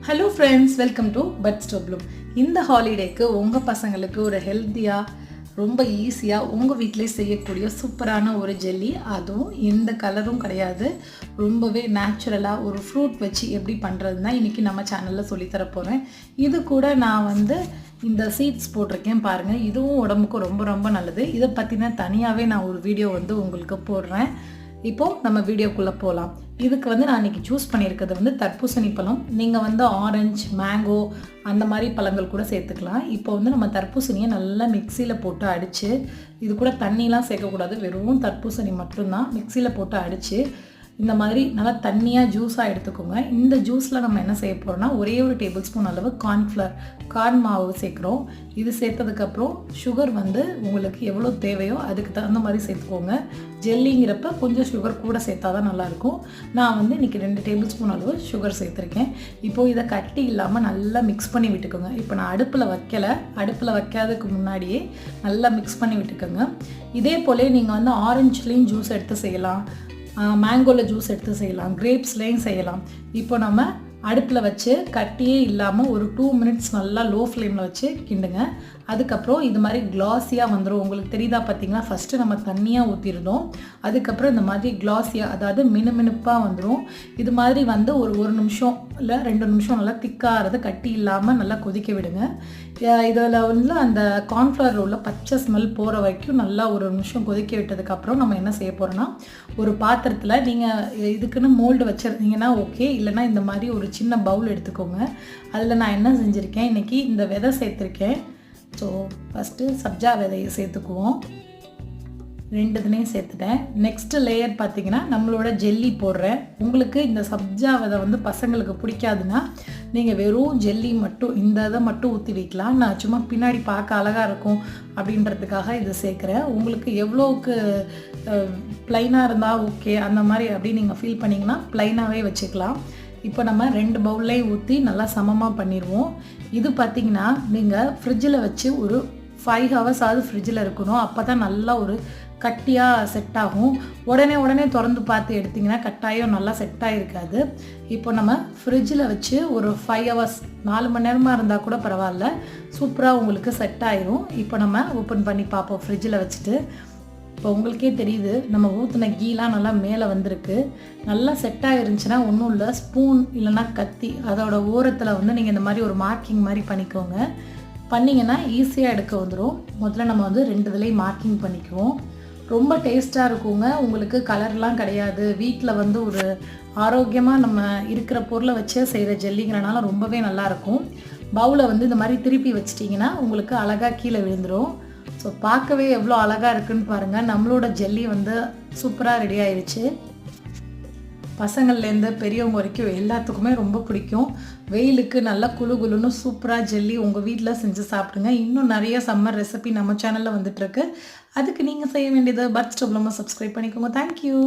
Hello friends, welcome to buds to bloom. இந்த ஹாலிடேக்கு உங்கள் பசங்களுக்கு ஒரு ஹெல்த்தியாக ரொம்ப ஈஸியாக உங்கள் வீட்டிலே செய்யக்கூடிய சூப்பரான ஒரு ஜெல்லி, அதுவும் எந்த கலரும் கிடையாது, ரொம்பவே நேச்சுரலாக ஒரு ஃப்ரூட் வச்சு எப்படி பண்ணுறதுனா இன்றைக்கி நம்ம சேனலில் சொல்லித்தர போகிறேன். இது கூட நான் இந்த சீட்ஸ் போட்டிருக்கேன் பாருங்கள், இதுவும் உடம்புக்கு ரொம்ப ரொம்ப நல்லது. இதை பற்றின தனியாகவே நான் ஒரு வீடியோ உங்களுக்கு போடுறேன். இப்போது நம்ம வீடியோக்குள்ளே போகலாம். இதுக்கு நான் இன்றைக்கி சூஸ் பண்ணியிருக்கிறது தர்பூசணி பழம். நீங்கள் ஆரஞ்சு, மேங்கோ அந்த மாதிரி பழங்கள் கூட சேர்த்துக்கலாம். இப்போ நம்ம தர்பூசணியை நல்லா மிக்சியில் போட்டு அடித்து, இது கூட தண்ணிலாம் சேர்க்கக்கூடாது, வெறும் தர்பூசணி மட்டும்தான் மிக்சியில் போட்டு அடித்து இந்த மாதிரி நல்லா தண்ணியாக ஜூஸாக எடுத்துக்கோங்க. இந்த ஜூஸில் நம்ம என்ன செய்ய போகிறோம்னா, ஒரே ஒரு டேபிள் ஸ்பூன் அளவு கார்ன் மாவு சேர்க்குறோம். இது சேர்த்ததுக்கப்புறம் சுகர் உங்களுக்கு எவ்வளோ தேவையோ அதுக்கு தகுந்த மாதிரி சேர்த்துக்கோங்க. ஜெல்லிங்கிறப்ப கொஞ்சம் சுகர் கூட சேர்த்தா தான் நல்லாயிருக்கும். நான் இன்றைக்கி 2 டேபிள் ஸ்பூன் அளவு சுகர் சேர்த்துருக்கேன். இப்போது இதை கட்டி இல்லாமல் நல்லா மிக்ஸ் பண்ணி விட்டுக்கோங்க. இப்போ நான் அடுப்பில் வைக்காததுக்கு முன்னாடியே நல்லா மிக்ஸ் பண்ணி விட்டுக்கோங்க. இதே போல் நீங்கள் ஆரஞ்சுலேயும் ஜூஸ் எடுத்து செய்யலாம், மேங்கோவில் ஜூஸ் எடுத்து செய்யலாம், கிரேப்ஸ்லேயும் செய்யலாம். இப்போ நம்ம அடுப்பில் வச்சு கட்டியே இல்லாமல் ஒரு 2 மினிட்ஸ் நல்லா லோ ஃப்ளேமில் வச்சு கிண்டுங்க. அதுக்கப்புறம் இது மாதிரி கிளாஸியாக வந்துடும். உங்களுக்கு தெரியுதா பார்த்தீங்களா? ஃபஸ்ட்டு நம்ம தண்ணியாக ஊற்றிருந்தோம், அதுக்கப்புறம் இந்த மாதிரி கிளாஸியாக, அதாவது மினுமினுப்பாக வந்துடும். இது மாதிரி ஒரு நிமிஷம் இல்லை 2 நிமிஷம் நல்லா திக்காகிறது, கட்டி இல்லாமல் நல்லா கொதிக்க விடுங்க. இதில் அந்த கார்ன்ஃப்ளவர் உள்ள பச்சை ஸ்மெல் போகிற வரைக்கும் நல்லா ஒரு நிமிஷம் கொதிக்க விட்டதுக்கப்புறம் நம்ம என்ன செய்ய போகிறோன்னா, ஒரு பாத்திரத்தில் நீங்கள் இதுக்குன்னு மோல்டு வச்சுருந்தீங்கன்னா ஓகே, இல்லைனா இந்த மாதிரி ஒரு சின்ன பவுல் எடுத்துக்கோங்க. அதில் நான் என்ன செஞ்சுருக்கேன், இன்றைக்கி இந்த விதை சேர்த்துருக்கேன். ஸோ ஃபஸ்ட்டு சப்ஜா விதையை சேர்த்துக்குவோம். 2 இதுலேயும் சேர்த்துட்டேன். நெக்ஸ்ட்டு லேயர் பார்த்திங்கன்னா நம்மளோட ஜெல்லி போடுறேன். உங்களுக்கு இந்த சப்ஜா விதை பசங்களுக்கு பிடிக்காதுன்னா நீங்கள் வெறும் ஜெல்லி மட்டும் இந்த இதை மட்டும் ஊற்றி வைக்கலாம். நான் சும்மா பின்னாடி பார்க்க அழகாக இருக்கும் அப்படின்றதுக்காக இதை சேர்க்குறேன். உங்களுக்கு எவ்வளோக்கு ப்ளைனாக இருந்தால் ஓகே, அந்த மாதிரி அப்படி நீங்கள் ஃபீல் பண்ணிங்கன்னா ப்ளைனாகவே வச்சுக்கலாம். இப்போ நம்ம 2 பவுல்லையும் ஊற்றி நல்லா சமமாக பண்ணிடுவோம். இது பார்த்திங்கன்னா நீங்கள் ஃப்ரிட்ஜில் வச்சு ஒரு 5 ஹவர்ஸாவது ஃப்ரிட்ஜில் இருக்கணும். அப்போ தான் நல்லா ஒரு கட்டியாக செட் ஆகும். உடனே திறந்து பார்த்து எடுத்திங்கன்னா கட்டாயம் நல்லா செட் ஆகிருக்காது. இப்போ நம்ம ஃப்ரிட்ஜில் வச்சு ஒரு 5 ஹவர்ஸ் 4 மணி நேரமாக இருந்தால் கூட பரவாயில்ல, சூப்பராக உங்களுக்கு செட் ஆயிரும். இப்போ நம்ம ஓப்பன் பண்ணி பார்ப்போம் ஃப்ரிட்ஜில் வச்சுட்டு. இப்போ உங்களுக்கே தெரியுது, நம்ம ஊற்றின கீலாம் நல்லா மேலே வந்திருக்கு. நல்லா செட் ஆகிருந்துச்சுன்னா ஒன்றும் இல்லை, ஸ்பூன் இல்லைனா கத்தி அதோட ஓரத்தில் நீங்கள் இந்த மாதிரி ஒரு மார்க்கிங் மாதிரி பண்ணிக்கோங்க. பண்ணிங்கன்னா ஈஸியாக எடுக்க வந்துடும். முதல்ல நம்ம 2 இதுலேயும் மார்க்கிங் பண்ணிக்குவோம். ரொம்ப டேஸ்ட்டாக இருக்குங்க. உங்களுக்கு கலர்லாம் கிடையாது. வீட்டில் ஒரு ஆரோக்கியமாக நம்ம இருக்கிற பொருளை வச்சே செய்கிற ஜெல்லிங்கிறனால ரொம்பவே நல்லாயிருக்கும். பவுலை இந்த மாதிரி திருப்பி வச்சிட்டிங்கன்னா உங்களுக்கு அழகாக கீழே விழுந்துடும். ஸோ பார்க்கவே எவ்வளோ அழகாக இருக்குதுன்னு பாருங்கள். நம்மளோட ஜெல்லி சூப்பராக ரெடி ஆயிடுச்சு. பசங்கள்லேருந்து பெரியவங்க வரைக்கும் எல்லாத்துக்குமே ரொம்ப பிடிக்கும். வெயிலுக்கு நல்லா குளுன்னு சூப்பராக ஜெல்லி உங்கள் வீட்டில் செஞ்சு சாப்பிடுங்க. இன்னும் நிறைய சம்மர் ரெசிபி நம்ம சேனலில் வந்துட்டுருக்கு. அதுக்கு நீங்கள் செய்ய வேண்டியது பட்ஸ் டு ப்ளூமை சப்ஸ்கிரைப் பண்ணிக்கோங்க. தேங்க்யூ.